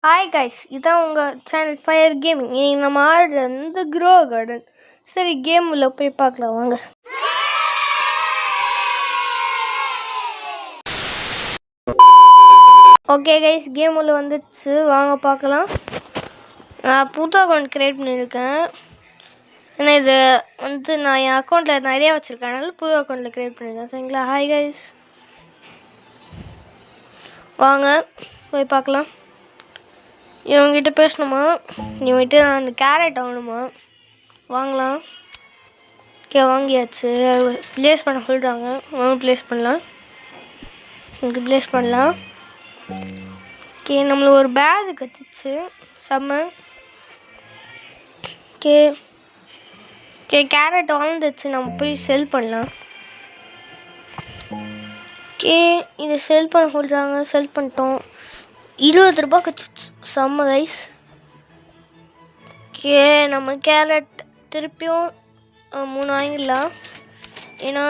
Hi guys, இதான் உங்கள் channel fire gaming. இன்னைக்கு நம்ம ஆடுறது வந்து க்ரோ கார்டன். சரி, கேம் உள்ள போய் பார்க்கலாம் வாங்க. ஓகே கைஸ், கேம் உள்ள வந்துச்சு, வாங்க பார்க்கலாம். நான் புது அக்கௌண்ட் க்ரியேட் பண்ணியிருக்கேன். ஏன்னா இது வந்து நான் என் அக்கௌண்ட்டில் நிறையா வச்சுருக்கேன், அதனால புது அக்கௌண்ட்டில் க்ரியேட் பண்ணியிருக்கேன். சரிங்களா? ஹாய் கைஸ், வாங்க போய் பார்க்கலாம். இவங்ககிட்ட பேசணுமா? இவங்ககிட்ட அந்த கேரட் வாங்கணுமா? வாங்கலாம். ஓகே, வாங்கியாச்சு. ப்ளேஸ் பண்ண சொல்கிறாங்க, வாங்க ப்ளேஸ் பண்ணலாம். இங்கே ப்ளேஸ் பண்ணலாம். ஓகே, நம்மளுக்கு ஒரு பேக் கற்றுச்சு, செம்ம. ஓகே ஓகே, கேரட் வளர்ந்துச்சு, நம்ம போய் செல் பண்ணலாம். ஓகே, இதை செல் பண்ண சொல்கிறாங்க, செல் பண்ணிட்டோம். 20 ரூபா கற்றுச்சு, செம்ம கைஸ். ஓகே, நம்ம கேரட் திருப்பியும் 3 வாங்கிடலாம். ஏன்னா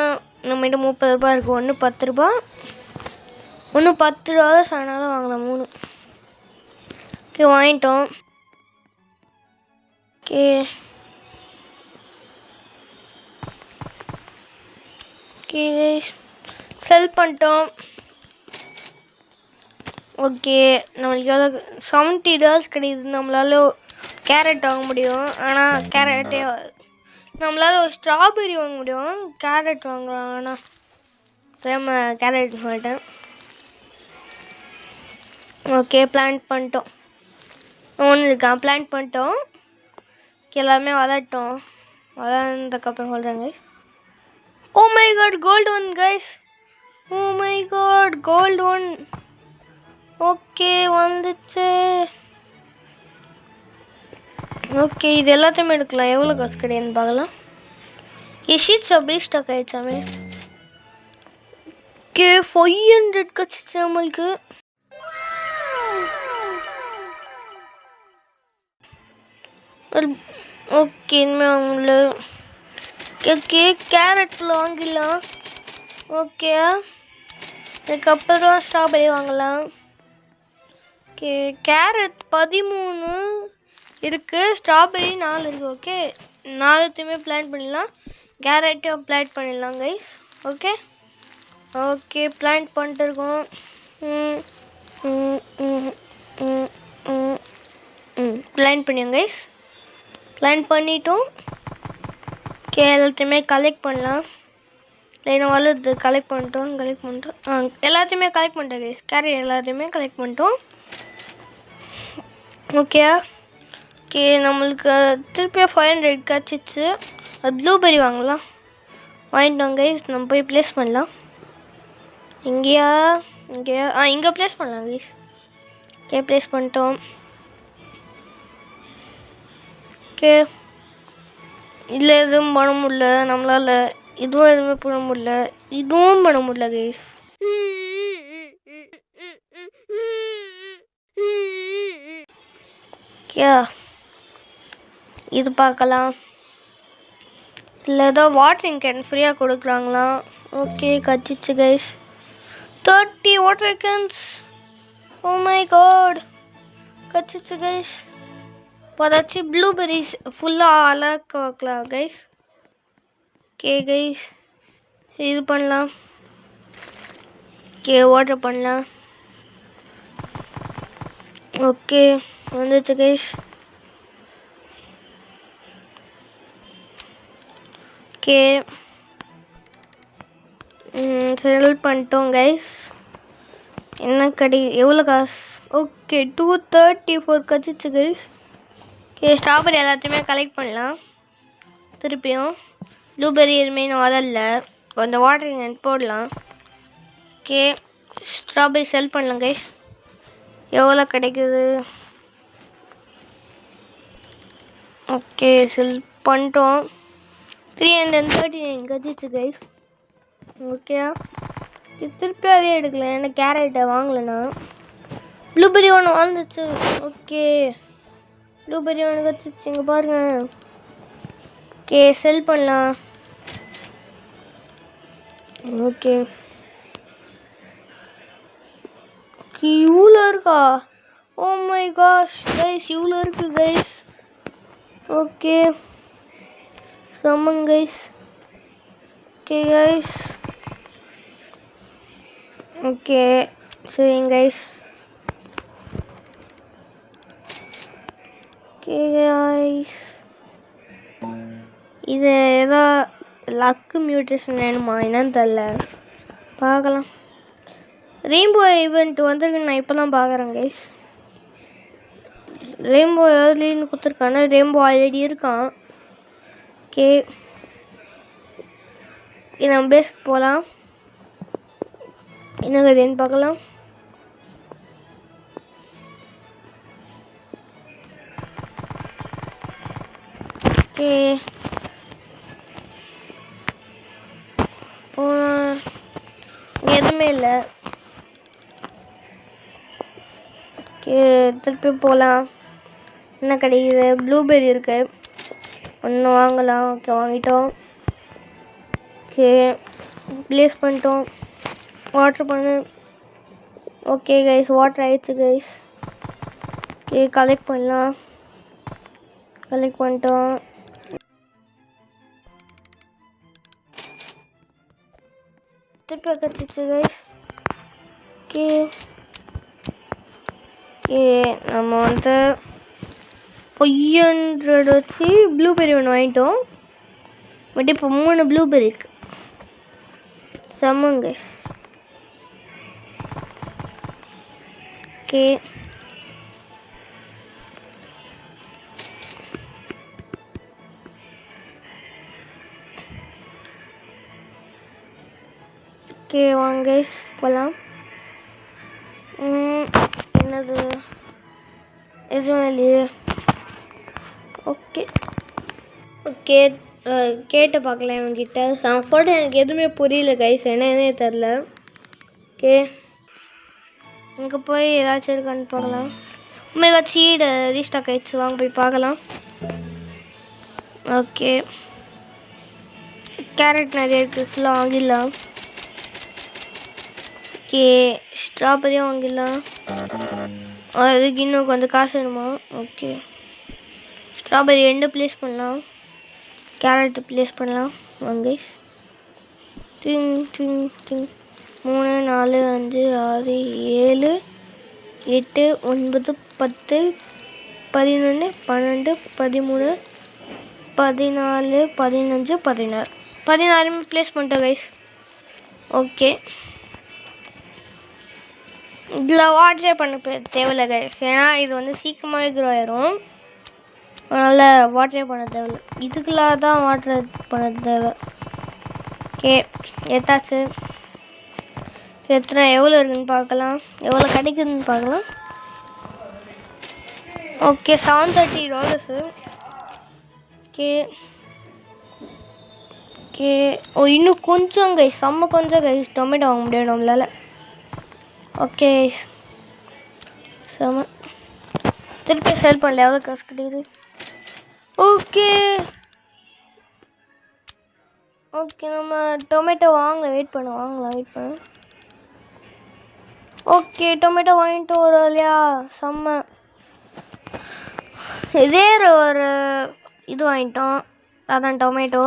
நம்மகிட்ட 30 ரூபா இருக்குது. ஒன்று 10 ரூபா, ஒன்று 10 ரூபா தான், அதனால வாங்கலாம் 3. ஓகே, வாங்கிட்டோம். ஓகே ஓகே செல் பண்ணிட்டோம். ஓகே, நம்மளுக்கு எவ்வளோ $70 கிடைக்குது. நம்மளால் கேரட் வாங்க முடியும், ஆனால் கேரட்டே நம்மளால் ஒரு ஸ்ட்ராபெரி வாங்க முடியும், கேரட் வாங்குறோம். ஆனால் தெரியாம கேரட் சொல்லிட்டேன். ஓகே, பிளான்ட் பண்ணிட்டோம். ஒன்று இருக்கான், பிளான்ட் பண்ணிட்டோம். எல்லாமே வளரட்டும். வளர்ந்ததுக்கப்புறம் சொல்கிறேன் guys. Oh my God, gold one guys. Oh my God, gold one. Okay, வந்துச்சு. ஓகே, இது எல்லாத்தையுமே எடுக்கலாம். எவ்வளோ காசு கிடையாதுன்னு பார்க்கலாம். ஷீட்ஸ் அப்படி ஸ்டாக் ஆகிடுச்சாமே. ஓகே, 500 கச்சிச்சு நம்மளுக்கு. ஓகே, இனிமேல் அவங்கள ஓகே கேரட்டில் வாங்கிடலாம். ஓகே, அதுக்கப்புறம் ஸ்ட்ராபெரி வாங்கலாம். ஓகே, கேரட் 13 இருக்குது, ஸ்ட்ராபெரி 4 இருக்குது. ஓகே, 4த்தையுமே பிளான் பண்ணிடலாம். கேரட்டையும் பிளான் பண்ணிடலாம் கைஸ். ஓகே ஓகே, பிளான் பண்ணிட்டு இருக்கோம். பிளான் பண்ணியோங்க கைஸ், பிளான் பண்ணிட்டோம். ஓகே, எல்லாத்தையுமே கலெக்ட் பண்ணலாம். லைனாக வளருது, கலெக்ட் பண்ணிட்டோம். எல்லாத்தையுமே கலெக்ட் பண்ணிட்டோம் கைஸ். கேரட் எல்லாத்தையுமே கலெக்ட் பண்ணிட்டோம். ஓகே ஓகே, நம்மளுக்கு திருப்பியும் 500 கிடச்சிச்சு. அது ப்ளூபெரி வாங்கலாம். வாங்கிட்டோம் கைஸ். நம்ம போய் ப்ளேஸ் பண்ணலாம். இங்கேயா இங்கே ப்ளேஸ் பண்ணலாம் கைஸ். ஓகே, ப்ளேஸ் பண்ணிட்டோம். ஓகே, இல்லை எதுவும் பண்ண முடியல நம்மளால். இதுவும் எதுவுமே பண்ண முடியல, இதுவும் பண்ண முடியல கைஸ். ஓகே, இது பார்க்கலாம். இல்லை ஏதோ வாட்டரிங் கேன் ஃப்ரீயாக கொடுக்குறாங்களாம். ஓகே, கச்சிச்சு guys. 30 water cans. Oh my God, கச்சிச்சு கைஸ். இப்போதாச்சு ப்ளூபெரிஸ் ஃபுல்லாக அழகாக வைக்கலாம் கைஸ். ஓகே கைஸ், இது பண்ணலாம். ஓகே, வாட்டர் பண்ணலாம். ஓகே, வந்துச்சு கைஸ். ஓகே, செல் பண்ணிட்டோம் கைஸ். என்ன எவ்வளோ காசு? ஓகே, 234 கச்சிச்சு கைஸ். ஓகே, ஸ்ட்ராபெரி எல்லாத்தையுமே கலெக்ட் பண்ணலாம். திருப்பியும் ப்ளூபெரி எதுவுமே இன்னும் வரல, கொஞ்சம் வாட்டரிங் கேன் போடலாம். ஓகே, ஸ்ட்ராபெரி செல் பண்ணலாம் கைஸ். எவ்வளோ கிடைக்குது? ஓகே, செல் பண்ணிட்டோம். 339 கச்சிச்சு கைஸ். ஓகே, இது திருப்பி அதே எடுக்கல, ஏன்னா கேரட்டை வாங்கலைண்ணா. ப்ளூபெரி ஒன்று வந்துச்சு. ஓகே, ப்ளூபெரி ஒன்று கச்சிச்சு, இங்கே பாருங்கள். ஓகே, செல் பண்ணலாம். ஓகே, இவ்வளோ இருக்கா? ஓ மை காஷ் கைஸ் இவ்வளோ இருக்குது கைஸ். ஓகே செம்மங்க கைஸ். Okay guys. ஓகே சரிங்க கைஸ். ஓகே கைஸ் இது ஏதோ லக்கு மியூட்டேஷன் வேணுமா என்னன்னு தெரில, பார்க்கலாம். ரெயின்போ ஈவெண்ட் வந்துருக்கு, நான் இப்போ தான் பார்க்குறேன் கைஸ். ரெயின்போ ஏர்லின்னு கொடுத்துருக்கானே, ரெயின்போ ஆல்ரெடி இருக்கான். ஓகே நம்ம பேஸ்க்கு போகலாம், என்ன கிடையாதுன்னு பார்க்கலாம். ஓகே எதுவுமே இல்லை. ஓகே திருப்பி போகலாம். என்ன கிடைக்குது? ப்ளூபெர்ரி இருக்கு, ஒன்று வாங்கலாம். ஓகே வாங்கிட்டோம். ஓகே ப்ளேஸ் பண்ணிட்டோம். வாட்டர் பண்ணு. ஓகே கைஸ் வாட்டர் ஆயிடுச்சு கைஸ். ஓகே கலெக்ட் பண்ணலாம். கலெக்ட் பண்ணிட்டோம். திருப்பி கச்சிச்சு கைஸ். ஓகே ஓகே நம்ம வந்து 500 வச்சு ப்ளூபெர்ரி ஒன்று வாங்கிட்டோம். பட் இப்போ 3 ப்ளூபெர்ரி இருக்கு. செம்மங்க கைஸ். ஓகே ஓகே வாங்க கைஸ் போகலாம். என்னது எதுவும் இல்லையே. ஓகே ஓகே கேட்டு பார்க்கலாம் இவங்கிட்ட. அவன் போட்டு எனக்கு எதுவுமே புரியல கைஸ், என்னன்னே தெரில. ஓகே இங்கே போய் ஏதாச்சும் இருக்கான்னு பார்க்கலாம். உண்மையாக சீடை ரீஸ்டாக் ஆயிடுச்சு, வாங்க போய் பார்க்கலாம். ஓகே கேரட் நிறைய இருக்குது, ஃபுல்லாக வாங்கிடலாம். ஓகே ஸ்ட்ராபெரியும் வாங்கிடலாம். அதுக்கு இன்னும் கொஞ்சம் காசு வேணுமா? ஓகே ஸ்ட்ராபெரி 2 ப்ளேஸ் பண்ணலாம், கேரட்டு ப்ளேஸ் பண்ணலாம். வாங்க டிங் டிங் டிங் 3 4 5 6 7 8 9 10 11 12 13 14 15 16 16 ப்ளேஸ் பண்ணிட்டோம் கைஸ். ஓகே இதில் வாட்டரே பண்ண தேவையில்லை கைஸ், ஏன்னா இது வந்து சீக்கிரமாகவே க்ரோ ஆயிரும். அதனால் வாட்டரே பண்ண தேவையில்லை, இதுக்குலாம் தான் வாட்டர் பண்ண தேவை. ஓகே எத்தாச்சு. எத்தனை எவ்வளோ இருக்குதுன்னு பார்க்கலாம், எவ்வளோ கிடைக்குதுன்னு பார்க்கலாம். ஓகே $730. ஓகே ஓகே ஓ இன்னும் கொஞ்சம் கைஸ், செம்ம கொஞ்சம் கைஸ் டொமேட்டோ வாங்க முடியும் நம்மளால். ஓகே செம்ம. திருப்பி செல் பண்ணல, எவ்வளோ காசு கிடைக்குது? ஓகே ஓகே நம்ம டொமேட்டோ வாங்கலாம், வெயிட் பண்ண. ஓகே டொமேட்டோ வாங்கிட்டு வரோம் இல்லையா, செம்ம. இதே ஒரு இது வாங்கிட்டோம், அதான் டொமேட்டோ.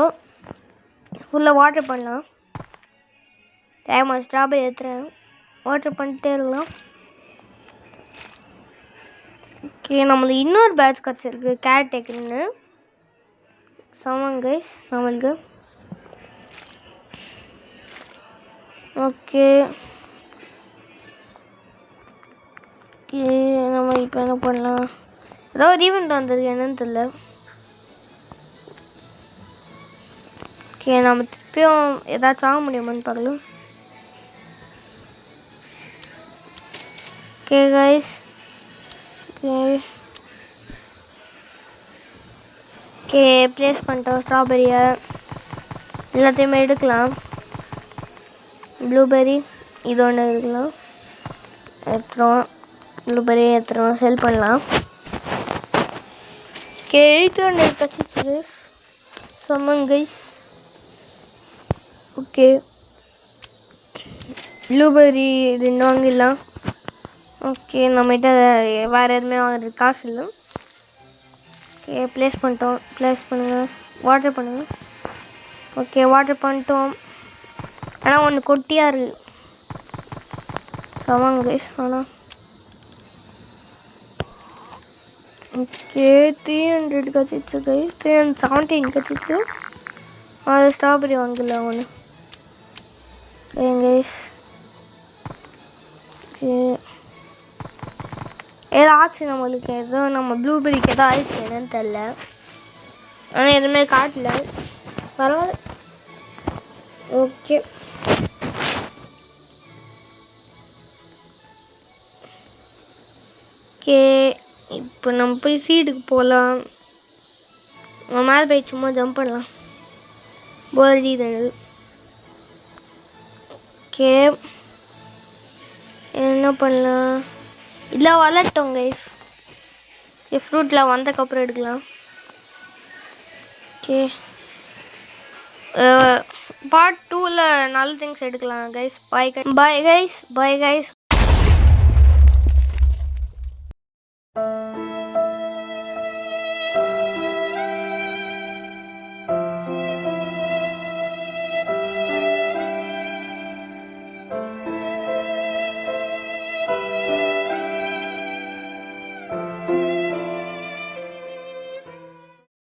ஃபுல்லாக வாட்டர் பண்ணலாம். ஸ்ட்ராபெரி எடுத்துகிறேன், வாட்டர் பண்ணிட்டே இருக்கலாம். ஓகே நம்மளுக்கு இன்னொரு பேட்ச் கிடச்சிருக்கு, கேட் டேக்குன்னு. செம்மங்க கைஸ் நம்மளுக்கு. ஓகே ஓகே நம்ம இப்போ என்ன பண்ணலாம்? ஏதோ ஒரு ஈவெண்ட் வந்திருக்கு, என்னன்னு தெரியல. ஓகே நம்ம திருப்பியும் ஏதாச்சும் வாங்க முடியுமான்னு பார்க்கலாம். ஓகே கைஸ் ஓகே ப்ளேஸ் பண்ணிட்டோம். ஸ்ட்ராபெரியை எல்லாத்தையுமே எடுக்கலாம். ப்ளூபெர்ரி இது ஒன்று எடுக்கலாம், எடுத்துருவோம். ப்ளூபெர்ரி எடுத்துருவோம், செல் பண்ணலாம். ஓகே 800 கச்சிச்சு கைஸ், செம்மங்க கைஸ். ஓகே ப்ளூபெர்ரி 2 வாங்கிடலாம். ஓகே நம்மகிட்ட வேறு எதுவுமே வாங்குறது காசு இல்லை. ஓகே ப்ளேஸ் பண்ணிட்டோம். ப்ளேஸ் பண்ணுங்கள். வாட்டர் பண்ணுங்கள். ஓகே வாட்டர் பண்ணிட்டோம். ஆனால் ஒன்று கொட்டியாக இருக்குது. ஆமாங்க கைஸ். ஆனால் ஓகே 300 கிடச்சிச்சு கைஸ். 317 கிடச்சிச்சு. அது ஸ்ட்ராபெரி வாங்கல ஒன்று கைஸ். ஓகே ஏதோ ஆச்சு நம்மளுக்கு. ஏதோ நம்ம ப்ளூபெரிக்கு ஏதோ ஆயிடுச்சு, என்னன்னு தெரில. ஆனால் எதுவுமே காட்டல. பரவாயில்ல. ஓகே ஓகே இப்போ நம்ம போய் சீடுக்கு போகலாம். நம்ம மேலே போய் சும்மா ஜம்ப் பண்ணலாம். போர் அடிக்குது. ஓகே என்ன பண்ணலாம்? இல்லை வளர்ட்டோம் கைஸ். ஃப்ரூட்டில் வந்ததுக்கப்புறம் எடுக்கலாம். ஓகே பார்ட் 2ல் நல்ல திங்ஸ் எடுக்கலாம் guys. Bye guys. Bye guys. Bye guys.